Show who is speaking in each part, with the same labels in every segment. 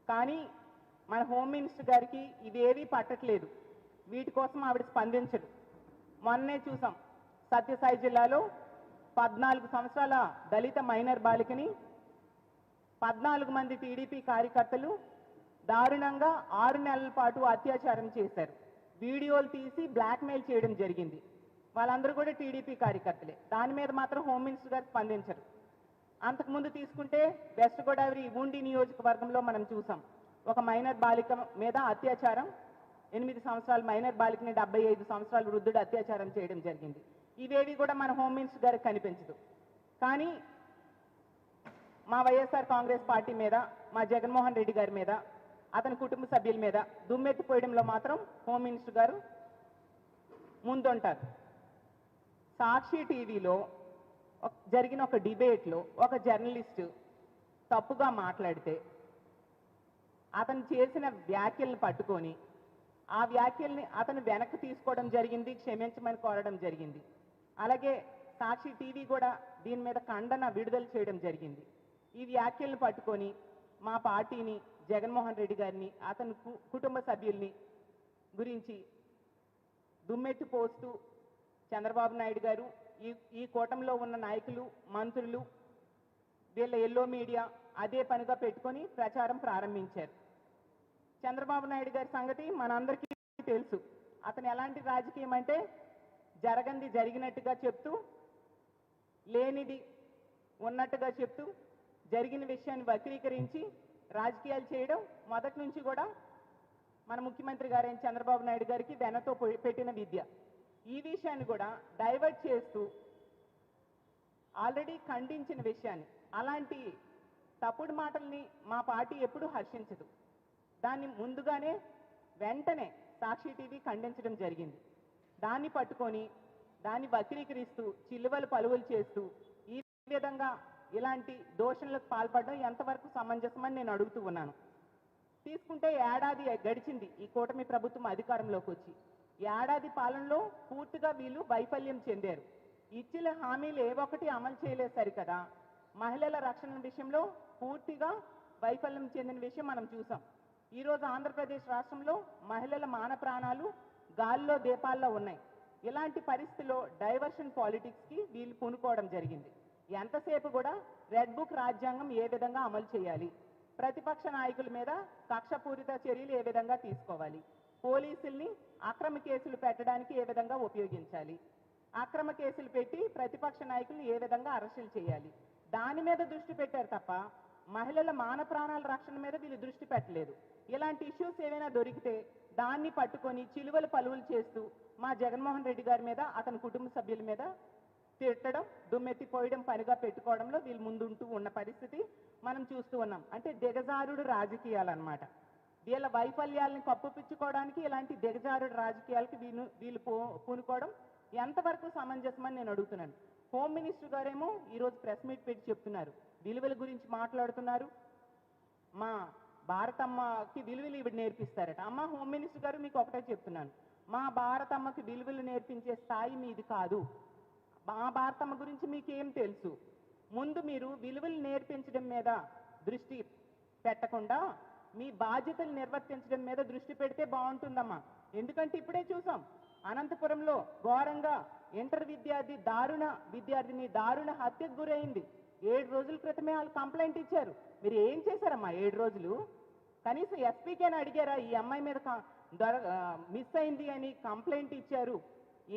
Speaker 1: కానీ మన home minister గారికి ఇవేవీ పట్టట్లేదు. వీటి కోసం ఆవిడ స్పందించరు. మొన్నే చూసాం, సత్యసాయి జిల్లాలో 14 సంవత్సరాల దళిత మైనర్ బాలికని 14 మంది టీడీపీ కార్యకర్తలు దారుణంగా 6 నెలల పాటు అత్యాచారం చేశారు. వీడియోలు తీసి బ్లాక్మెయిల్ చేయడం జరిగింది. వాళ్ళందరూ కూడా టీడీపీ కార్యకర్తలే. దాని మీద మాత్రం హోమ్ మినిస్టర్ గారు స్పందించరు. అంతకుముందు తీసుకుంటే వెస్ట్ గోదావరి ఉండి నియోజకవర్గంలో మనం చూసాం, ఒక మైనర్ బాలిక మీద అత్యాచారం, 8 సంవత్సరాల మైనర్ బాలికని 75 సంవత్సరాల వృద్ధుడు అత్యాచారం చేయడం జరిగింది. ఇవేవి కూడా మన హోమ్ మినిస్టర్ గారికి కనిపించదు. కానీ మా వైఎస్ఆర్ కాంగ్రెస్ పార్టీ మీద, మా జగన్మోహన్ రెడ్డి గారి మీద, అతని కుటుంబ సభ్యుల మీద దుమ్మెత్తిపోయడంలో మాత్రం హోమ్ మినిస్టర్ గారు ముందుంటారు. సాక్షి టీవీలో జరిగిన ఒక డిబేట్లో ఒక జర్నలిస్టు తప్పుగా మాట్లాడితే అతను చేసిన వ్యాఖ్యలను పట్టుకొని ఆ వ్యాఖ్యల్ని అతను వెనక్కి తీసుకోవడం జరిగింది, క్షమించమని కోరడం జరిగింది. అలాగే సాక్షి టీవీ కూడా దీని మీద ఖండన విడుదల చేయడం జరిగింది. ఈ వ్యాఖ్యలను పట్టుకొని మా పార్టీని, జగన్మోహన్ రెడ్డి గారిని, అతని కుటుంబ సభ్యుల్ని గురించి దుమ్మెత్తి పోస్తూ చంద్రబాబు నాయుడు గారు, ఈ కూటమిలో ఉన్న నాయకులు, మంత్రులు, వీళ్ళ ఎల్లో మీడియా అదే పనిగా పెట్టుకొని ప్రచారం ప్రారంభించారు. చంద్రబాబు నాయుడు గారి సంగతి మనందరికీ తెలుసు. అతను ఎలాంటి రాజకీయం అంటే జరగంది జరిగినట్టుగా చెప్తూ, లేనిది ఉన్నట్టుగా చెప్తూ, జరిగిన విషయాన్ని వక్రీకరించి రాజకీయాలు చేయడం మొదటి నుంచి కూడా మన ముఖ్యమంత్రి గారైన చంద్రబాబు నాయుడు గారికి వెనతో పెట్టిన విద్య. ఈ విషయాన్ని కూడా డైవర్ట్ చేస్తూ ఆల్రెడీ ఖండించిన విషయాన్ని, అలాంటి తప్పుడు మాటల్ని మా పార్టీ ఎప్పుడూ హర్షించదు. దాన్ని ముందుగానే వెంటనే సాక్షి టీవీ ఖండించడం జరిగింది. దాన్ని పట్టుకొని దాన్ని వక్రీకరిస్తూ చిల్లువలు పలువులు చేస్తూ ఈ విధంగా ఇలాంటి దోషణలకు పాల్పడడం ఎంతవరకు సమంజసమని నేను అడుగుతూ ఉన్నాను. తీసుకుంటే ఏడాది గడిచింది ఈ కూటమి ప్రభుత్వం అధికారంలోకి వచ్చి. ఏడాది పాలనలో పూర్తిగా వీళ్ళు వైఫల్యం చెందారు. ఇచ్చిన హామీలు ఏవొకటి అమలు చేయలేదు సరికదా. మహిళల రక్షణ విషయంలో పూర్తిగా వైఫల్యం చెందిన విషయం మనం చూసాం. ఈరోజు ఆంధ్రప్రదేశ్ రాష్ట్రంలో మహిళల మాన ప్రాణాలు గాల్లో దీపాల్లో ఉన్నాయి. ఇలాంటి పరిస్థితిలో డైవర్షన్ పాలిటిక్స్కి వీళ్ళు పూనుకోవడం జరిగింది. ఎంతసేపు కూడా రెడ్ బుక్ రాజ్యాంగం ఏ విధంగా అమలు చేయాలి, ప్రతిపక్ష నాయకుల మీద కక్షపూరిత చర్యలు ఏ విధంగా తీసుకోవాలి, పోలీసుల్ని అక్రమ కేసులు పెట్టడానికి ఏ విధంగా ఉపయోగించాలి, అక్రమ కేసులు పెట్టి ప్రతిపక్ష నాయకులను ఏ విధంగా అరెస్టులు చేయాలి, దాని మీద దృష్టి పెట్టారు తప్ప మహిళల మాన ప్రాణాల రక్షణ మీద వీళ్ళు దృష్టి పెట్టలేదు. ఇలాంటి ఇష్యూస్ ఏమైనా దొరికితే దాన్ని పట్టుకొని చిలువలు పలువులు చేస్తూ మా జగన్మోహన్ రెడ్డి గారి మీద, అతని కుటుంబ సభ్యుల మీద తిట్టడం, దుమ్మెత్తిపోయడం పనిగా పెట్టుకోవడంలో వీళ్ళు ముందుంటూ ఉన్న పరిస్థితి మనం చూస్తూ ఉన్నాం. అంటే దిగజారుడు రాజకీయాలన్నమాట. వీళ్ళ వైఫల్యాలను కప్పుపుచ్చుకోవడానికి ఇలాంటి దిగజారుడు రాజకీయాలకి వీళ్ళు పూనుకోవడం ఎంతవరకు సమంజసమని నేను అడుగుతున్నాను. హోమ్ మినిస్టర్ గారేమో ఈరోజు ప్రెస్ మీట్ పెట్టి చెప్తున్నారు, విలువల గురించి మాట్లాడుతున్నారు. మా భారతమ్మకి విలువలు ఇవి నేర్పిస్తారట. అమ్మ హోమ్ మినిస్టర్ గారు, మీకు ఒకటే చెప్తున్నాను, మా భారతమ్మకి విలువలు నేర్పించే స్థాయి మీది కాదు. మా భారతమ్మ గురించి మీకేం తెలుసు? ముందు మీరు విలువలు నేర్పించడం మీద దృష్టి పెట్టకుండా మీ బాధ్యతలు నిర్వర్తించడం మీద దృష్టి పెడితే బాగుంటుందమ్మా. ఎందుకంటే ఇప్పుడే చూసాం, అనంతపురంలో ఘోరంగా ఇంటర్ విద్యార్థిని దారుణ హత్యకు గురైంది. 7 రోజుల క్రితమే వాళ్ళు కంప్లైంట్ ఇచ్చారు. మీరు ఏం చేశారమ్మా 7 రోజులు? కనీసం ఎస్పీకేని అడిగారా? ఈ అమ్మాయి మీద మిస్ అయింది అని కంప్లైంట్ ఇచ్చారు,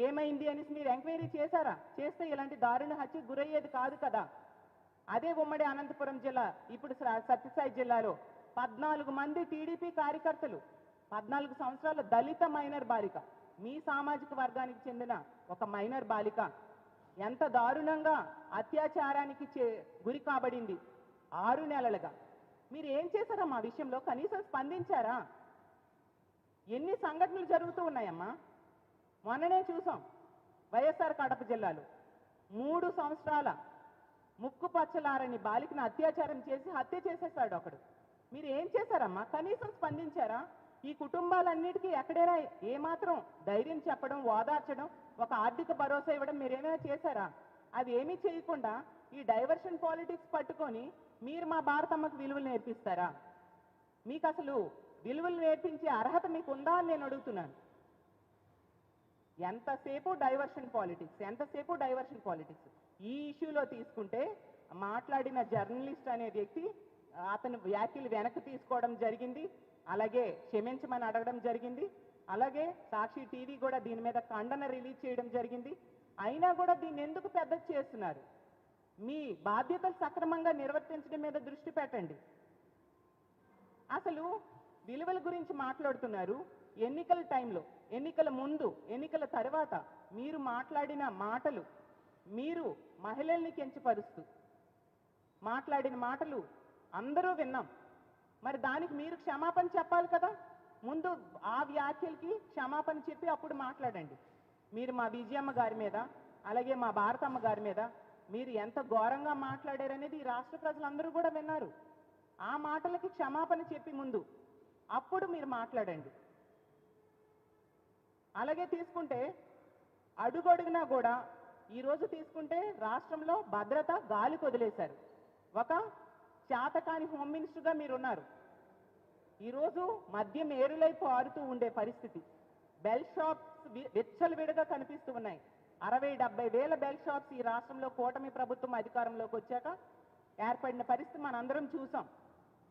Speaker 1: ఏమైంది అనేసి మీరు ఎంక్వైరీ చేశారా? చేస్తే ఇలాంటి దారుణ హత్యకు గురయ్యేది కాదు కదా. అదే ఉమ్మడి అనంతపురం జిల్లా, ఇప్పుడు సత్యసాయి జిల్లాలో 14 మంది టీడీపీ కార్యకర్తలు, 14 సంవత్సరాల దళిత మైనర్ బాలిక, మీ సామాజిక వర్గానికి చెందిన ఒక మైనర్ బాలిక ఎంత దారుణంగా అత్యాచారానికి గురి కాబడింది 6 నెలలుగా. మీరు ఏం చేశారమ్మా ఆ విషయంలో? కనీసం స్పందించారా? ఎన్ని సంఘటనలు జరుగుతూ ఉన్నాయమ్మా. మొన్ననే చూసాం, వైఎస్ఆర్ కడప జిల్లాలో 3 సంవత్సరాల ముక్కు పచ్చలారని బాలికను అత్యాచారం చేసి హత్య చేసేసాడు ఒకడు. మీరు ఏం చేశారమ్మా? కనీసం స్పందించారా? ఈ కుటుంబాలన్నిటికీ ఎక్కడైనా ఏమాత్రం ధైర్యం చెప్పడం, ఓదార్చడం, ఒక ఆర్థిక భరోసా ఇవ్వడం మీరేమైనా చేశారా? అది ఏమీ చేయకుండా ఈ డైవర్షన్ పాలిటిక్స్ పట్టుకొని మీరు మా భారతమ్మకు విలువలు నేర్పిస్తారా? మీకు అసలు విలువలు నేర్పించే అర్హత మీకు ఉందా అని నేను అడుగుతున్నాను. ఎంతసేపు డైవర్షన్ పాలిటిక్స్. ఈ ఇష్యూలో తీసుకుంటే మాట్లాడిన జర్నలిస్ట్ అనే వ్యక్తి అతని వ్యాఖ్యలు వెనక్కి తీసుకోవడం జరిగింది, అలాగే క్షమించమని అడగడం జరిగింది, అలాగే సాక్షి టీవీ కూడా దీని మీద ఖండన రిలీజ్ చేయడం జరిగింది. అయినా కూడా దీన్ని ఎందుకు పెద్ద చేస్తున్నారు? మీ బాధ్యతలు సక్రమంగా నిర్వర్తించడం మీద దృష్టి పెట్టండి. అసలు విలువల గురించి మాట్లాడుతున్నారు. ఎన్నికల టైంలో, ఎన్నికల ముందు, ఎన్నికల తర్వాత మీరు మాట్లాడిన మాటలు, మీరు మహిళల్ని కించపరుస్తూ మాట్లాడిన మాటలు అందరూ విన్నాం. మరి దానికి మీరు క్షమాపణ చెప్పాలి కదా. ముందు ఆ వ్యాఖ్యలకి క్షమాపణ చెప్పి అప్పుడు మాట్లాడండి. మీరు మా విజయమ్మ గారి మీద, అలాగే మా భారతమ్మ గారి మీద మీరు ఎంత ఘోరంగా మాట్లాడారనేది ఈ రాష్ట్ర ప్రజలందరూ కూడా విన్నారు. ఆ మాటలకి క్షమాపణ చెప్పి ముందు అప్పుడు మీరు మాట్లాడండి. అలాగే తీసుకుంటే అడుగడుగునా కూడా ఈరోజు తీసుకుంటే రాష్ట్రంలో భద్రత గాలి వదిలేశారు. ఒక చేతకాని హోమ్ మినిస్టర్గా మీరున్నారు. ఈరోజు మద్యం ఏరులై పారుతూ ఉండే పరిస్థితి. బెల్ షాప్స్ విచ్చలవిడిగా కనిపిస్తూ ఉన్నాయి. 60-70 వేల బెల్ షాప్స్ ఈ రాష్ట్రంలో కూటమి ప్రభుత్వం అధికారంలోకి వచ్చాక ఏర్పడిన పరిస్థితి మనందరం చూసాం.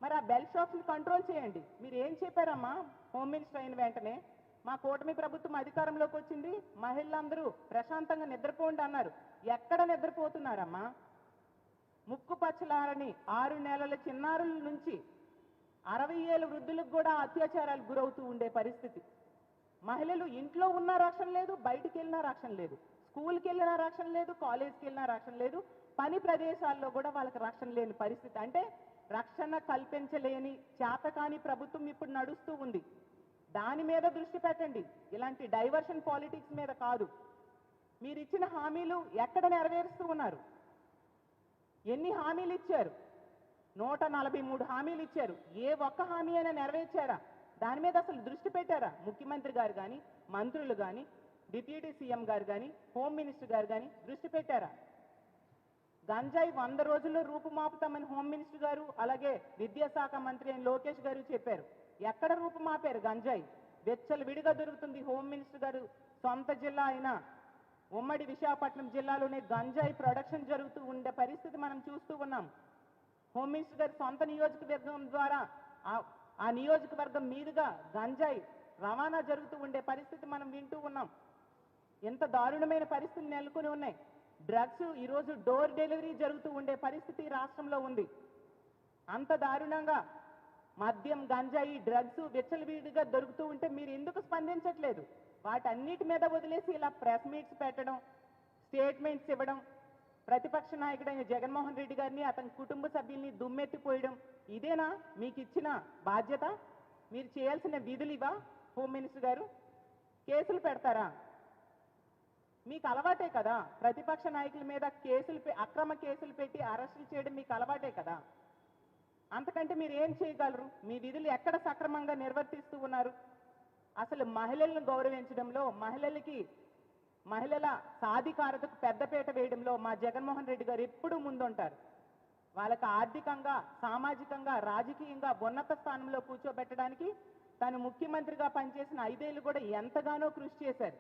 Speaker 1: మరి ఆ బెల్ షాప్స్ని కంట్రోల్ చేయండి. మీరు ఏం చెప్పారమ్మా హోమ్ మినిస్టర్ అయిన వెంటనే? మా కూటమి ప్రభుత్వం అధికారంలోకి వచ్చింది, మహిళలందరూ ప్రశాంతంగా నిద్రపోండి అన్నారు. ఎక్కడ నిద్రపోతున్నారమ్మా? ముక్కు పచ్చలారని 6 నెలల చిన్నారుల నుంచి 60 ఏళ్ళ వృద్ధులకు కూడా అత్యాచారాలకు గురవుతూ ఉండే పరిస్థితి. మహిళలు ఇంట్లో ఉన్న రక్షణ లేదు, బయటికి వెళ్ళినా రక్షణ లేదు, స్కూల్కి వెళ్ళినా రక్షణ లేదు, కాలేజ్కి వెళ్ళినా రక్షణ లేదు, పని ప్రదేశాల్లో కూడా వాళ్ళకి రక్షణ లేని పరిస్థితి. అంటే రక్షణ కల్పించలేని చేతకాని ప్రభుత్వం ఇప్పుడు నడుస్తూ ఉంది. దాని మీద దృష్టి పెట్టండి, ఇలాంటి డైవర్షన్ పాలిటిక్స్ మీద కాదు. మీరు ఇచ్చిన హామీలు ఎక్కడ నెరవేరుస్తూ ఉన్నారు? ఎన్ని హామీలు ఇచ్చారు? 143 హామీలు ఇచ్చారు. ఏ ఒక్క హామీ అయినా నెరవేర్చారా? దాని మీద అసలు దృష్టి పెట్టారా? ముఖ్యమంత్రి గారు కానీ, మంత్రులు కానీ, డిప్యూటీ సీఎం గారు కానీ, హోమ్ మినిస్టర్ గారు కానీ దృష్టి పెట్టారా? గంజాయి 100 రోజుల్లో రూపుమాపుతామని హోమ్ మినిస్టర్ గారు, అలాగే విద్యాశాఖ మంత్రి అయిన లోకేష్ గారు చెప్పారు. ఎక్కడ రూపుమాపారు గంజాయి? వెచ్చలు విడిగా దొరుకుతుంది. హోమ్ మినిస్టర్ గారు సొంత జిల్లా అయిన ఉమ్మడి విశాఖపట్నం జిల్లాలోనే గంజాయి ప్రొడక్షన్ జరుగుతూ ఉండే పరిస్థితి మనం చూస్తూ ఉన్నాం. హోమ్ మినిస్టర్ గారి సొంత నియోజకవర్గం ద్వారా ఆ నియోజకవర్గం మీదుగా గంజాయి రవాణా జరుగుతూ ఉండే పరిస్థితి మనం వింటూ ఉన్నాం. ఎంత దారుణమైన పరిస్థితులు నెలకొని ఉన్నాయి. డ్రగ్స్ ఈరోజు డోర్ డెలివరీ జరుగుతూ ఉండే పరిస్థితి రాష్ట్రంలో ఉంది. అంత దారుణంగా మద్యం, గంజాయి, డ్రగ్స్ విచ్చలవిడిగా దొరుకుతూ ఉంటే మీరు ఎందుకు స్పందించట్లేదు? వాటన్నిటి మీద వదిలేసి ఇలా ప్రెస్ మీట్స్ పెట్టడం, స్టేట్మెంట్స్ ఇవ్వడం, ప్రతిపక్ష నాయకుడైన జగన్మోహన్ రెడ్డి గారిని, అతని కుటుంబ సభ్యుల్ని దుమ్మెత్తిపోయడం, ఇదేనా మీకు ఇచ్చిన బాధ్యత? మీరు చేయాల్సిన విధులు ఇవా? హోమ్ మినిస్టర్ గారు కేసులు పెడతారా? మీకు అలవాటే కదా ప్రతిపక్ష నాయకుల మీద అక్రమ కేసులు పెట్టి అరెస్టులు చేయడం మీకు అలవాటే కదా. అంతకంటే మీరు ఏం చేయగలరు? మీ విధులు ఎక్కడ సక్రమంగా నిర్వర్తిస్తూ ఉన్నారు? అసలు మహిళలను గౌరవించడంలో, మహిళల సాధికారతకు పెద్దపీట వేయడంలో మా జగన్మోహన్ రెడ్డి గారు ఎప్పుడూ ముందుంటారు. వాళ్ళకి ఆర్థికంగా, సామాజికంగా, రాజకీయంగా ఉన్నత స్థానంలో కూర్చోబెట్టడానికి తను ముఖ్యమంత్రిగా పనిచేసిన 5 ఏళ్ళు కూడా ఎంతగానో కృషి చేశారు.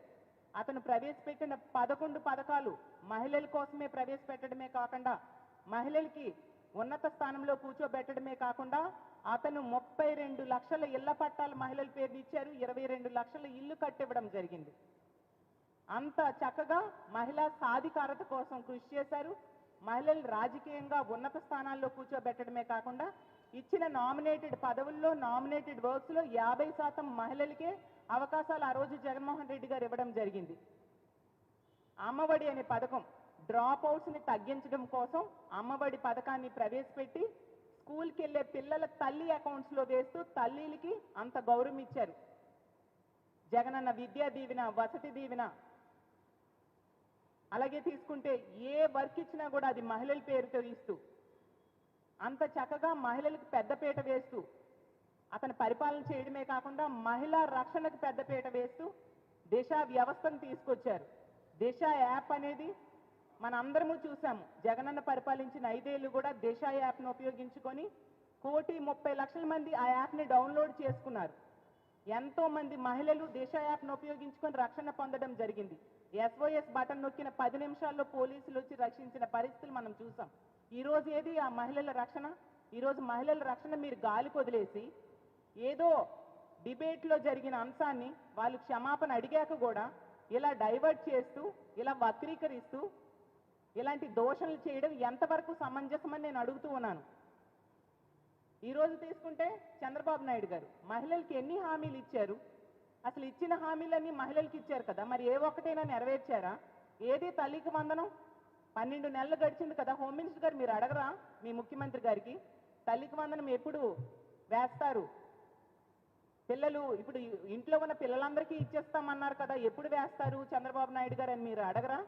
Speaker 1: అతను ప్రవేశపెట్టిన 11 పథకాలు మహిళల కోసమే ప్రవేశపెట్టడమే కాకుండా, మహిళలకి ఉన్నత స్థానంలో కూర్చోబెట్టడమే కాకుండా, అతను 32 లక్షల ఇళ్ల పట్టాలు మహిళల పేరు ఇచ్చారు. 22 లక్షల ఇల్లు కట్టివ్వడం జరిగింది. అంత చక్కగా మహిళా సాధికారత కోసం కృషి చేశారు. మహిళలు రాజకీయంగా ఉన్నత స్థానాల్లో కూర్చోబెట్టడమే కాకుండా, ఇచ్చిన నామినేటెడ్ పదవుల్లో, నామినేటెడ్ వర్క్స్లో 50% మహిళలకే అవకాశాలు ఆ రోజు జగన్మోహన్ రెడ్డి గారు ఇవ్వడం జరిగింది. అమ్మఒడి అనే పథకం, డ్రాప్ అవుట్స్ని తగ్గించడం కోసం అమ్మఒడి పథకాన్ని ప్రవేశపెట్టి స్కూల్కి వెళ్ళే పిల్లల తల్లి అకౌంట్స్లో వేస్తూ తల్లిలకి అంత గౌరవం ఇచ్చారు. జగనన్న విద్యా దీవెన, వసతి దీవెన, అలాగే తీసుకుంటే ఏ వర్క్ ఇచ్చినా కూడా అది మహిళల పేరుతో ఇస్తూ అంత చక్కగా మహిళలకు పెద్దపీట వేస్తూ అతను పరిపాలన చేయడమే కాకుండా మహిళా రక్షణకు పెద్దపీట వేస్తూ దిశ వ్యవస్థను తీసుకొచ్చారు. దిశ యాప్ అనేది మనందరము చూసాము. జగనన్న పరిపాలించిన 5 ఏళ్ళు కూడా దిశ యాప్ను ఉపయోగించుకొని 1,30,00,000 మంది ఆ యాప్ని డౌన్లోడ్ చేసుకున్నారు. ఎంతో మంది మహిళలు దిశ యాప్ను ఉపయోగించుకొని రక్షణ పొందడం జరిగింది. SOS బటన్ నొక్కిన 10 నిమిషాల్లో పోలీసులు వచ్చి రక్షించిన పరిస్థితులు మనం చూసాం. ఈరోజు ఏది ఆ మహిళల రక్షణ? ఈరోజు మహిళల రక్షణ మీరు గాలికి వదిలేసి ఏదో డిబేట్లో జరిగిన అంశాన్ని వాళ్ళు క్షమాపణ అడిగాక కూడా ఇలా డైవర్ట్ చేస్తూ, ఇలా వక్రీకరిస్తూ, ఇలాంటి దోషణలు చేయడం ఎంతవరకు సమంజసమని నేను అడుగుతూ ఉన్నాను. ఈరోజు తీసుకుంటే చంద్రబాబు నాయుడు గారు మహిళలకి ఎన్ని హామీలు ఇచ్చారు? అసలు ఇచ్చిన హామీలన్నీ మహిళలకి ఇచ్చారు కదా, మరి ఏ ఒక్కటైనా నెరవేర్చారా? ఏది తల్లికి వందనం? 12 నెలలు గడిచింది కదా. హోమ్ మినిస్టర్ గారు మీరు అడగరా మీ ముఖ్యమంత్రి గారికి తల్లికి వందనం ఎప్పుడు వేస్తారు? పిల్లలు ఇప్పుడు ఇంట్లో ఉన్న పిల్లలందరికీ ఇచ్చేస్తామన్నారు కదా, ఎప్పుడు వేస్తారు చంద్రబాబు నాయుడు గారు అని మీరు అడగరా?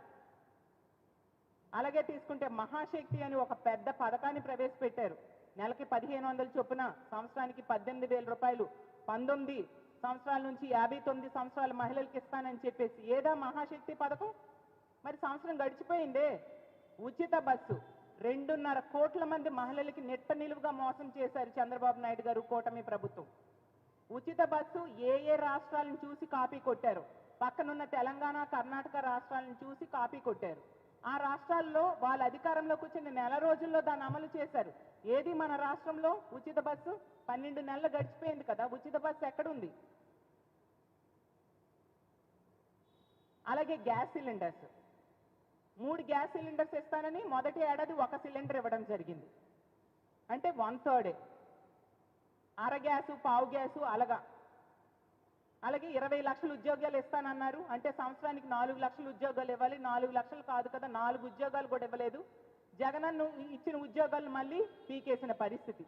Speaker 1: అలాగే తీసుకుంటే మహాశక్తి అని ఒక పెద్ద పథకాన్ని ప్రవేశపెట్టారు. నెలకి 1,500 చొప్పున, సంవత్సరానికి 18,000 రూపాయలు, 19 సంవత్సరాల నుంచి 59 సంవత్సరాల మహిళలకు ఇస్తానని చెప్పేసి. ఏదా మహాశక్తి పథకం? మరి సంవత్సరం గడిచిపోయిందే. ఉచిత బస్సు 2.5 కోట్ల మంది మహిళలకి నిట్ట నిలువుగా మోసం చేశారు చంద్రబాబు నాయుడు గారు, కూటమి ప్రభుత్వం. ఉచిత బస్సు ఏ రాష్ట్రాలను చూసి కాపీ కొట్టారు? పక్కనున్న తెలంగాణ, కర్ణాటక రాష్ట్రాలను చూసి కాపీ కొట్టారు. ఆ రాష్ట్రాల్లో వాళ్ళ అధికారంలోకి వచ్చిన నెల రోజుల్లో దాన్ని అమలు చేశారు. ఏది మన రాష్ట్రంలో ఉచిత బస్సు? 12 నెలలు గడిచిపోయింది కదా, ఉచిత బస్సు ఎక్కడుంది? అలాగే గ్యాస్ సిలిండర్స్ 3 గ్యాస్ సిలిండర్స్ ఇస్తానని మొదటి ఏడాది 1 సిలిండర్ ఇవ్వడం జరిగింది. అంటే 1/3. అర గ్యాసు, పావు గ్యాసు అలాగా. అలాగే 20 లక్షల ఉద్యోగాలు ఇస్తానన్నారు. అంటే సంవత్సరానికి 4 లక్షల ఉద్యోగాలు ఇవ్వాలి. 4 లక్షలు కాదు కదా, 4 ఉద్యోగాలు కూడా ఇవ్వలేదు. జగనన్న ఇచ్చిన ఉద్యోగాలు మళ్ళీ పీకేసిన పరిస్థితి.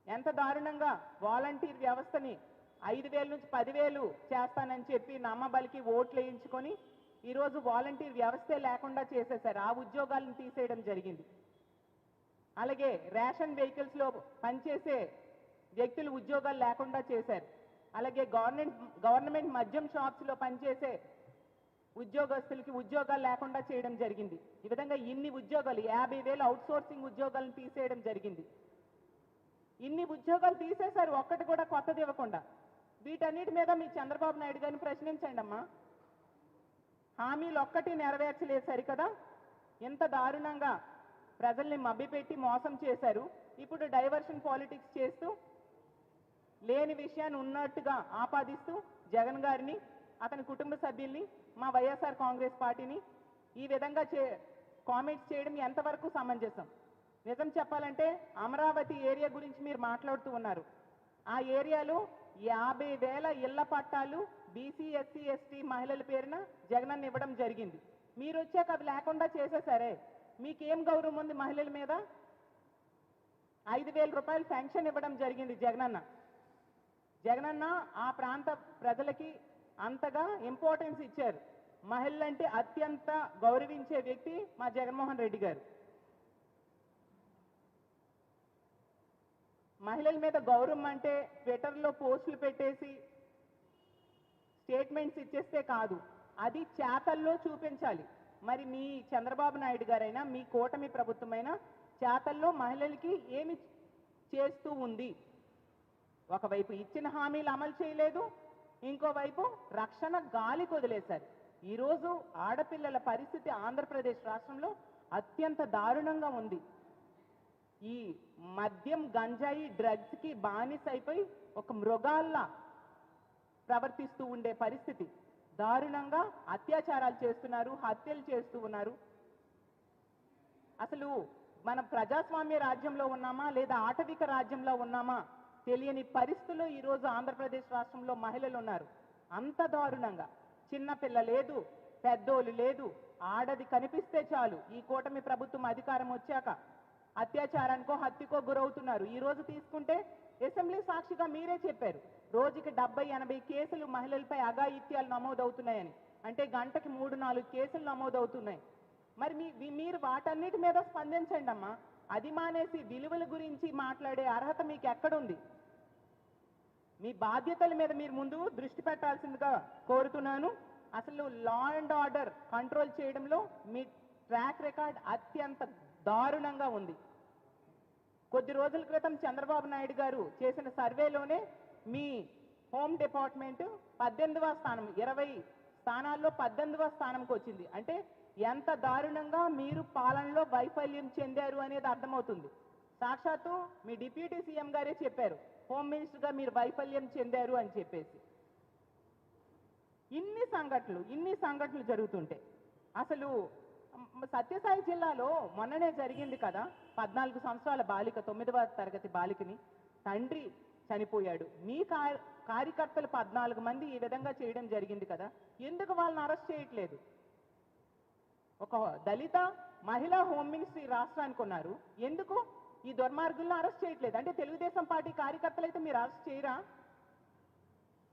Speaker 1: ఎంత దారుణంగా వాలంటీర్ వ్యవస్థని 5,000 నుంచి 10,000 చేస్తానని చెప్పి నమ్మబలికి ఓట్లు వేయించుకొని ఈరోజు వాలంటీర్ వ్యవస్థే లేకుండా చేసేశారు. ఆ ఉద్యోగాలను తీసేయడం జరిగింది. అలాగే రేషన్ వెహికల్స్లో పనిచేసే వ్యక్తులు ఉద్యోగాలు లేకుండా చేశారు. అలాగే గవర్నమెంట్ మద్యం షాప్స్లో పనిచేసే ఉద్యోగస్తులకి ఉద్యోగాలు లేకుండా చేయడం జరిగింది. ఈ విధంగా ఇన్ని ఉద్యోగాలు 50,000 అవుట్సోర్సింగ్ ఉద్యోగాలను తీసేయడం జరిగింది. ఇన్ని ఉద్యోగాలు తీసేశారు, ఒక్కటి కూడా కొత్తది ఇవ్వకుండా. వీటన్నిటి మీద మీ చంద్రబాబు నాయుడు గారిని ప్రశ్నించండి అమ్మా. హామీలు ఒక్కటి నెరవేర్చలేదు సరికదా. ఎంత దారుణంగా ప్రజల్ని మభ్యపెట్టి మోసం చేశారు. ఇప్పుడు డైవర్షన్ పాలిటిక్స్ చేస్తూ లేని విషయాన్ని ఉన్నట్టుగా ఆపాదిస్తూ జగన్ గారిని, అతని కుటుంబ సభ్యుల్ని, మా వైఎస్ఆర్ కాంగ్రెస్ పార్టీని ఈ విధంగా కామెంట్స్ చేయడం ఎంతవరకు సమంజసం? నిజం చెప్పాలంటే అమరావతి ఏరియా గురించి మీరు మాట్లాడుతూ ఉన్నారు. ఆ ఏరియాలో 50,000 ఇళ్ల పట్టాలు బీసీ, ఎస్సీ, ఎస్టీ మహిళల పేరున జగనన్న ఇవ్వడం జరిగింది. మీరు వచ్చాక అవి లేకుండా చేసేసరే. మీకేం గౌరవం ఉంది మహిళల మీద? 5,000 రూపాయలు శాంక్షన్ ఇవ్వడం జరిగింది జగనన్న. జగనన్న ఆ ప్రాంత ప్రజలకి అంతగా ఇంపార్టెన్స్ ఇచ్చారు. మహిళలంటే అత్యంత గౌరవించే వ్యక్తి మా జగన్మోహన్ రెడ్డి గారు. మహిళల మీద గౌరవం అంటే ట్విట్టర్లో పోస్టులు పెట్టేసి స్టేట్మెంట్స్ ఇచ్చేస్తే కాదు, అది చేతల్లో చూపించాలి. మరి మీ చంద్రబాబు నాయుడు గారైనా, మీ కూటమి ప్రభుత్వమైనా చేతల్లో మహిళలకి ఏమి చేస్తూ ఉంది? ఒకవైపు ఇచ్చిన హామీలు అమలు చేయలేదు, ఇంకోవైపు రక్షణ గాలికి వదిలేశారు. ఈరోజు ఆడపిల్లల పరిస్థితి ఆంధ్రప్రదేశ్ రాష్ట్రంలో అత్యంత దారుణంగా ఉంది. ఈ మద్యం, గంజాయి, డ్రగ్స్కి బానిస అయిపోయి ఒక మృగాల్లా ప్రవర్తిస్తూ ఉండే పరిస్థితి. దారుణంగా అత్యాచారాలు చేస్తున్నారు, హత్యలు చేస్తూ ఉన్నారు. అసలు మన ప్రజాస్వామ్య రాజ్యంలో ఉన్నామా లేదా ఆటవిక రాజ్యంలో ఉన్నామా తెలియని పరిస్థితుల్లో ఈరోజు ఆంధ్రప్రదేశ్ రాష్ట్రంలో మహిళలు ఉన్నారు. అంత దారుణంగా చిన్నపిల్ల లేదు, పెద్దోళ్ళు లేదు, ఆడది కనిపిస్తే చాలు ఈ కూటమి ప్రభుత్వం అధికారం వచ్చాక అత్యాచారానికో హత్యకో గురవుతున్నారు. ఈ రోజు తీసుకుంటే అసెంబ్లీ సాక్షిగా మీరే చెప్పారు, రోజుకి 70-80 కేసులు మహిళలపై అఘాయిత్యాలు నమోదవుతున్నాయని. అంటే గంటకి 3-4 కేసులు నమోదవుతున్నాయి. మరి మీరు వాటన్నిటి మీద స్పందించండి అమ్మా. అది మానేసి విలువల గురించి మాట్లాడే అర్హత మీకు ఎక్కడుంది? మీ బాధ్యతల మీద మీరు ముందు దృష్టి పెట్టాల్సిందిగా కోరుతున్నాను. అసలు లా అండ్ ఆర్డర్ కంట్రోల్ చేయడంలో మీ ట్రాక్ రికార్డ్ అత్యంత దారుణంగా ఉంది. కొద్ది రోజుల క్రితం చంద్రబాబు నాయుడు గారు చేసిన సర్వేలోనే మీ హోమ్ డిపార్ట్మెంట్ 18వ స్థానం, 20 స్థానాల్లో 18వ స్థానంకి వచ్చింది. అంటే ఎంత దారుణంగా మీరు పాలనలో వైఫల్యం చెందారు అనేది అర్థమవుతుంది. సాక్షాత్తు మీ డిప్యూటీ సీఎం గారే చెప్పారు, హోమ్ మినిస్టర్గా మీరు వైఫల్యం చెందారు అని చెప్పేసి. ఇన్ని సంఘటనలు జరుగుతుంటే అసలు సత్యసాయి జిల్లాలో మొన్ననే జరిగింది కదా, 14 సంవత్సరాల బాలిక, 9వ తరగతి బాలికని తండ్రి చనిపోయాడు. మీ కార్యకర్తలు 14 మంది ఈ విధంగా చేయడం జరిగింది కదా, ఎందుకు వాళ్ళని అరెస్ట్ చేయట్లేదు? ఒక దళిత మహిళా హోమ్ మినిస్టర్ ఈ రాష్ట్రానికి ఉన్నారు, ఎందుకు ఈ దుర్మార్గులను అరెస్ట్ చేయట్లేదు? అంటే తెలుగుదేశం పార్టీ కార్యకర్తలు అయితే మీరు అరెస్ట్ చేయరా?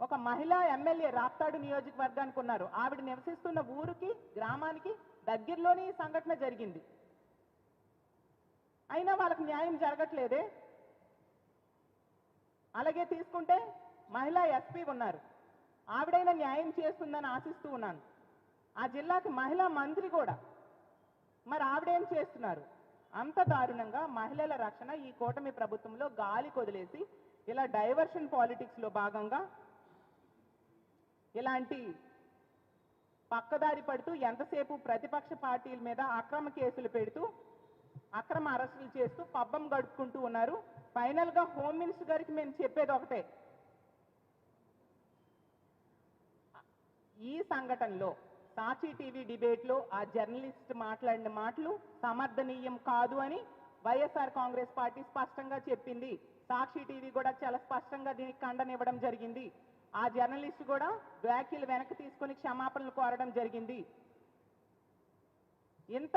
Speaker 1: ఒక మహిళా ఎమ్మెల్యే రాప్తాడు నియోజకవర్గానికి ఉన్నారు, ఆవిడ నివసిస్తున్న ఊరికి, గ్రామానికి దగ్గరలోనే ఈ సంఘటన జరిగింది, అయినా వాళ్ళకి న్యాయం జరగట్లేదే. అలాగే తీసుకుంటే మహిళా ఎస్పీ ఉన్నారు, ఆవిడైనా న్యాయం చేస్తుందని ఆశిస్తూ ఉన్నాను. ఆ జిల్లాకి మహిళా మంత్రి కూడా, మరి ఆవిడేం చేస్తున్నారు? అంత దారుణంగా మహిళల రక్షణ ఈ కూటమి ప్రభుత్వంలో గాలి కొదిలేసి ఇలా డైవర్షన్ పాలిటిక్స్లో భాగంగా ఇలాంటి పక్కదారి పడుతూ ఎంతసేపు ప్రతిపక్ష పార్టీల మీద అక్రమ కేసులు పెడుతూ అక్రమ అరెస్టులు చేస్తూ పబ్బం గడుపుకుంటూ ఉన్నారు. ఫైనల్గా హోమ్ మినిస్టర్ గారికి మేము చెప్పేది ఒకటే, ఈ సంఘటనలో సాక్షి టీవీ డిబేట్లో ఆ జర్నలిస్ట్ మాట్లాడిన మాటలు సమర్థనీయం కాదు అని వైఎస్ఆర్ కాంగ్రెస్ పార్టీ స్పష్టంగా చెప్పింది. సాక్షి టీవీ కూడా చాలా స్పష్టంగా దీనికి ఖండన ఇవ్వడం జరిగింది. ఆ జర్నలిస్ట్ కూడా వ్యాఖ్యలు వెనక్కి తీసుకుని క్షమాపణలు కోరడం జరిగింది. ఇంత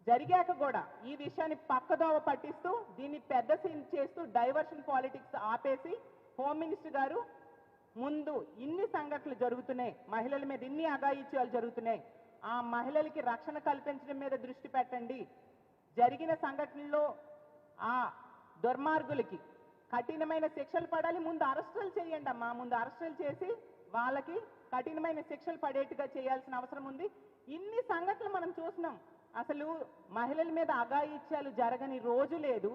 Speaker 1: జరిగాక కూడా ఈ విషయాన్ని పక్కదోవ పట్టిస్తూ దీన్ని పెద్ద సీన్ చేస్తూ డైవర్షన్ పాలిటిక్స్ ఆపేసి హోమ్ మినిస్టర్ గారు ముందు ఇన్ని సంఘటనలు జరుగుతున్నాయి, మహిళల మీద ఇన్ని అఘాయిత్యాలు జరుగుతున్నాయి, ఆ మహిళలకి రక్షణ కల్పించడం మీద దృష్టి పెట్టండి. జరిగిన సంఘటనల్లో ఆ దుర్మార్గులకి కఠినమైన శిక్షలు పడాలి, ముందు అరెస్టులు చేయండి అమ్మా, ముందు అరెస్టులు చేసి వాళ్ళకి కఠినమైన శిక్షలు పడేట్టుగా చేయాల్సిన అవసరం ఉంది. ఇన్ని సంఘటనలు మనం చూసినాం, అసలు మహిళల మీద అఘాయిత్యాలు జరగని రోజు లేదు.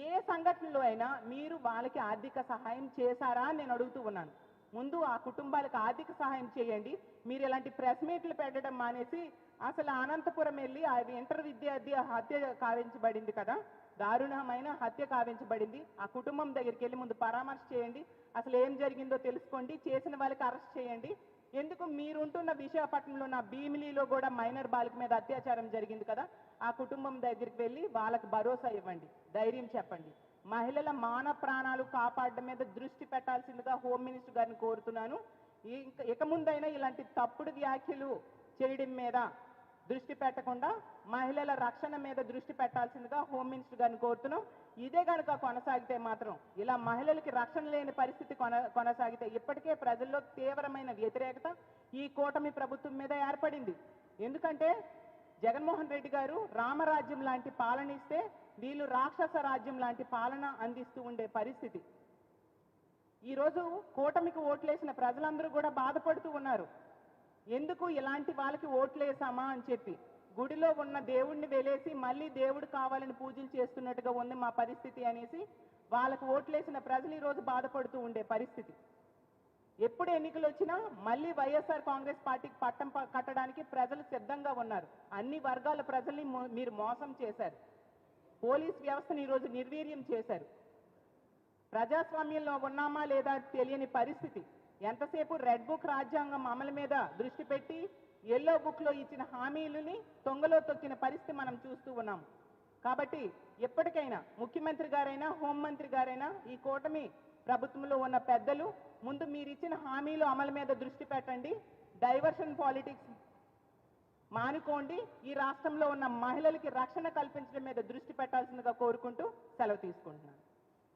Speaker 1: ఏ సంఘటనలో అయినా మీరు వాళ్ళకి ఆర్థిక సహాయం చేశారా అని నేను అడుగుతూ ఉన్నాను. ముందు ఆ కుటుంబాలకు ఆర్థిక సహాయం చేయండి. మీరు ఇలాంటి ప్రెస్ మీట్లు పెట్టడం మానేసి అసలు అనంతపురం వెళ్ళి ఆ ఇంటర్ విద్యార్థి హత్య కావించబడింది కదా, దారుణమైన హత్య కావించబడింది, ఆ కుటుంబం దగ్గరికి వెళ్ళి ముందు పరామర్శ చేయండి, అసలు ఏం జరిగిందో తెలుసుకోండి, చేసిన వాళ్ళకి అరెస్ట్ చేయండి. ఎందుకు మీరుంటున్న విశాఖపట్నంలో నా భీమిలీలో కూడా మైనర్ బాలిక మీద అత్యాచారం జరిగింది కదా, ఆ కుటుంబం దగ్గరికి వెళ్ళి వాళ్ళకి భరోసా ఇవ్వండి, ధైర్యం చెప్పండి. మహిళల మాన ప్రాణాలు కాపాడడం మీద దృష్టి పెట్టాల్సిందిగా హోమ్ మినిస్టర్ గారిని కోరుతున్నాను. ఇక ముందైనా ఇలాంటి తప్పుడు వ్యాఖ్యలు చేయడం మీద దృష్టి పెట్టకుండా మహిళల రక్షణ మీద దృష్టి పెట్టాల్సిందిగా హోమ్ మినిస్టర్ గారిని కోరుతున్నాం. ఇదే కనుక కొనసాగితే మాత్రం, ఇలా మహిళలకి రక్షణ లేని పరిస్థితి కొనసాగితే, ఇప్పటికే ప్రజల్లో తీవ్రమైన వ్యతిరేకత ఈ కూటమి ప్రభుత్వం మీద ఏర్పడింది. ఎందుకంటే జగన్మోహన్ రెడ్డి గారు రామరాజ్యం లాంటి పాలన ఇస్తే వీళ్ళు రాక్షస రాజ్యం లాంటి పాలన అందిస్తూ ఉండే పరిస్థితి. ఈరోజు కూటమికి ఓట్లేసిన ప్రజలందరూ కూడా బాధపడుతూ ఉన్నారు, ఎందుకు ఇలాంటి వాళ్ళకి ఓట్లేసామా అని చెప్పి. గుడిలో ఉన్న దేవుడిని వెలేసి మళ్ళీ దేవుడు కావాలని పూజలు చేస్తున్నట్టుగా ఉంది మా పరిస్థితి అనేసి వాళ్ళకు ఓట్లేసిన ప్రజలు ఈరోజు బాధపడుతూ ఉండే పరిస్థితి. ఎప్పుడు ఎన్నికలు వచ్చినా మళ్ళీ వైఎస్ఆర్ కాంగ్రెస్ పార్టీకి పట్టం కట్టడానికి ప్రజలు సిద్ధంగా ఉన్నారు. అన్ని వర్గాల ప్రజల్ని మీరు మోసం చేశారు, పోలీస్ వ్యవస్థను ఈరోజు నిర్వీర్యం చేశారు, ప్రజాస్వామ్యంలో ఉన్నామా లేదా తెలియని పరిస్థితి. ఎంతసేపు రెడ్ బుక్ రాజ్యాంగం అమలు మీద దృష్టి పెట్టి ఎల్లో బుక్లో ఇచ్చిన హామీలని తొంగలో తొక్కిన పరిస్థితి మనం చూస్తూ ఉన్నాం. కాబట్టి ఎప్పటికైనా ముఖ్యమంత్రి గారైనా హోంమంత్రి గారైనా ఈ కూటమి ప్రభుత్వంలో ఉన్న పెద్దలు ముందు మీరు ఇచ్చిన హామీలు అమలు మీద దృష్టి పెట్టండి, డైవర్షన్ పాలిటిక్స్ మానుకోండి, ఈ రాష్ట్రంలో ఉన్న మహిళలకి రక్షణ కల్పించడం మీద దృష్టి పెట్టాల్సిందిగా కోరుకుంటూ సెలవు తీసుకుంటున్నాను.